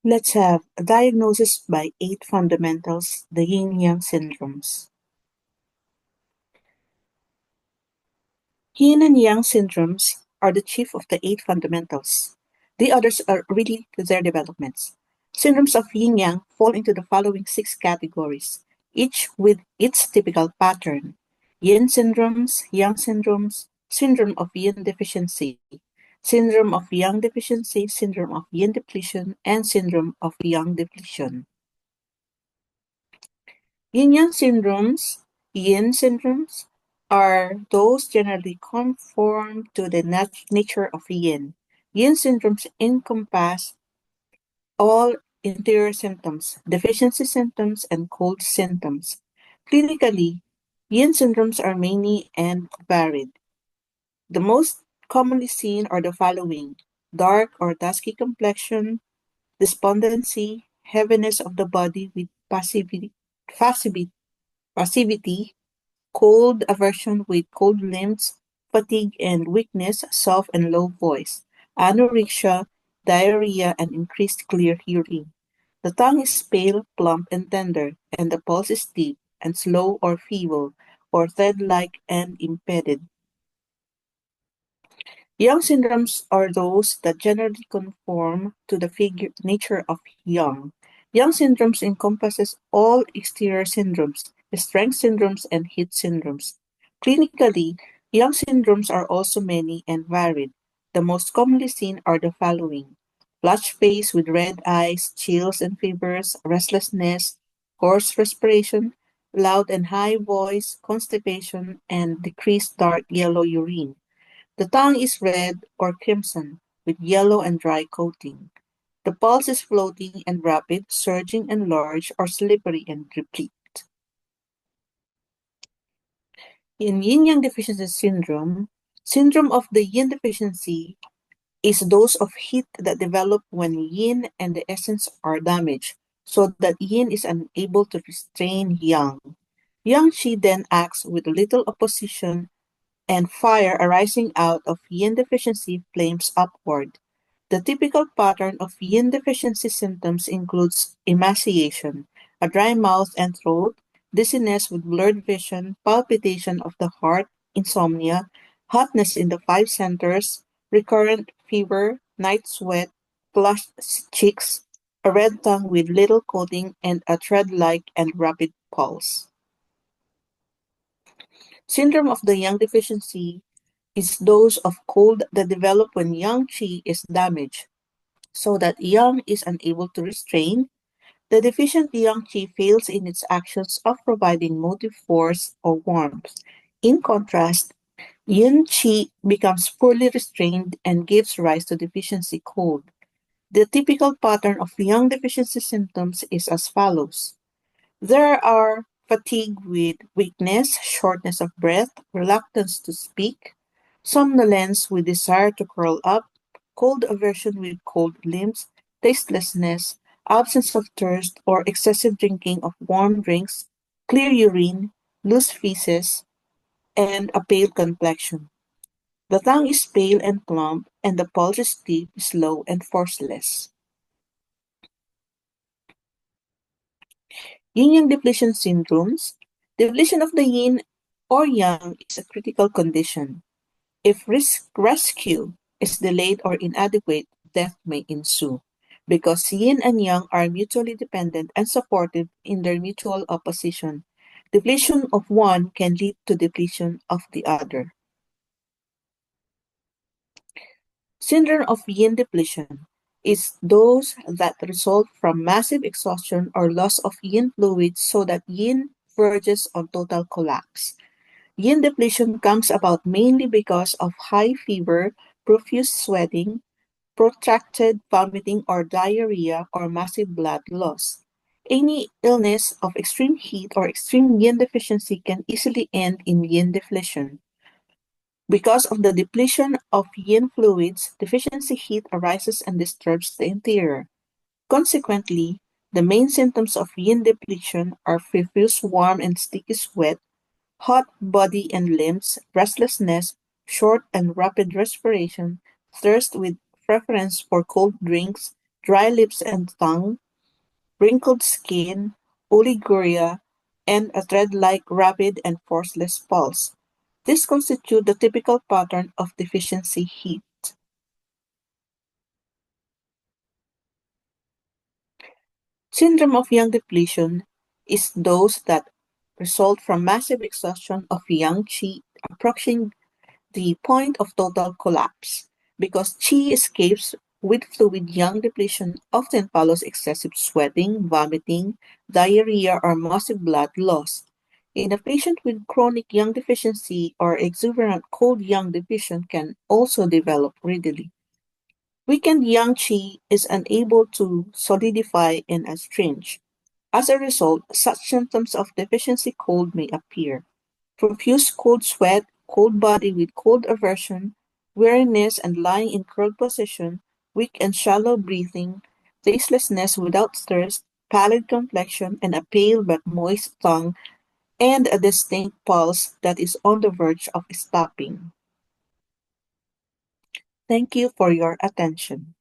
Let's have a diagnosis by 8 fundamentals, the Yin-Yang Syndromes. Yin and Yang syndromes are the chief of the 8 fundamentals. The others are really their developments. Syndromes of Yin-Yang fall into the following 6 categories, each with its typical pattern. Yin syndromes, Yang syndromes, syndrome of Yin deficiency, syndrome of Yang deficiency, syndrome of Yin depletion, and syndrome of Yang depletion. Yin-Yang syndromes, Yin syndromes, are those generally conform to the nature of Yin. Yin syndromes encompass all interior symptoms, deficiency symptoms, and cold symptoms. Clinically, Yin syndromes are many and varied. The most commonly seen are the following: dark or dusky complexion, despondency, heaviness of the body with passivity, cold aversion with cold limbs, fatigue and weakness, soft and low voice, anorexia, diarrhea, and increased clear hearing. The tongue is pale, plump, and tender, and the pulse is deep and slow or feeble, or thread-like and impeded. Yang syndromes are those that generally conform to the nature of yang. Yang syndromes encompasses all exterior syndromes, strength syndromes, and heat syndromes. Clinically, yang syndromes are also many and varied. The most commonly seen are the following: flushed face with red eyes, chills and fevers, restlessness, hoarse respiration, loud and high voice, constipation, and decreased dark yellow urine. The tongue is red or crimson with yellow and dry coating. The pulse is floating and rapid, surging and large, or slippery and replete. In yin-yang deficiency syndrome, syndrome of the yin deficiency is those of heat that develop when yin and the essence are damaged, so that yin is unable to restrain yang. Yang qi then acts with little opposition, and fire arising out of yin deficiency flames upward. The typical pattern of yin deficiency symptoms includes emaciation, a dry mouth and throat, dizziness with blurred vision, palpitation of the heart, insomnia, hotness in the 5 centers, recurrent fever, night sweat, flushed cheeks, a red tongue with little coating, and a thread-like and rapid pulse. Syndrome of the yang deficiency is those of cold that develop when yang qi is damaged, so that yang is unable to restrain. The deficient yang qi fails in its actions of providing motive force or warmth. In contrast, yin qi becomes poorly restrained and gives rise to deficiency cold. The typical pattern of yang deficiency symptoms is as follows. There are fatigue with weakness, shortness of breath, reluctance to speak, somnolence with desire to curl up, cold aversion with cold limbs, tastelessness, absence of thirst or excessive drinking of warm drinks, clear urine, loose feces, and a pale complexion. The tongue is pale and plump, and the pulse is deep, slow, and forceless. Yin-Yang depletion syndromes. Depletion of the yin or yang is a critical condition. If rescue is delayed or inadequate, death may ensue. Because yin and yang are mutually dependent and supportive in their mutual opposition, depletion of one can lead to depletion of the other. Syndrome of yin depletion is those that result from massive exhaustion or loss of yin fluid so that yin verges on total collapse. Yin depletion comes about mainly because of high fever, profuse sweating, protracted vomiting or diarrhea, or massive blood loss. Any illness of extreme heat or extreme yin deficiency can easily end in yin depletion. Because of the depletion of yin fluids, deficiency heat arises and disturbs the interior. Consequently, the main symptoms of yin depletion are profuse warm and sticky sweat, hot body and limbs, restlessness, short and rapid respiration, thirst with preference for cold drinks, dry lips and tongue, wrinkled skin, oliguria, and a thread-like rapid and forceless pulse. This constitutes the typical pattern of deficiency heat. Syndrome of yang depletion is those that result from massive exhaustion of yang qi approaching the point of total collapse. Because qi escapes with fluid, yang depletion often follows excessive sweating, vomiting, diarrhea, or massive blood loss. In a patient with chronic yang deficiency or exuberant cold yang deficient can also develop readily. Weakened yang qi is unable to solidify and estrange. As a result, such symptoms of deficiency cold may appear. Profuse cold sweat, cold body with cold aversion, weariness and lying in curled position, weak and shallow breathing, tastelessness without thirst, pallid complexion, and a pale but moist tongue, and a distinct pulse that is on the verge of stopping. Thank you for your attention.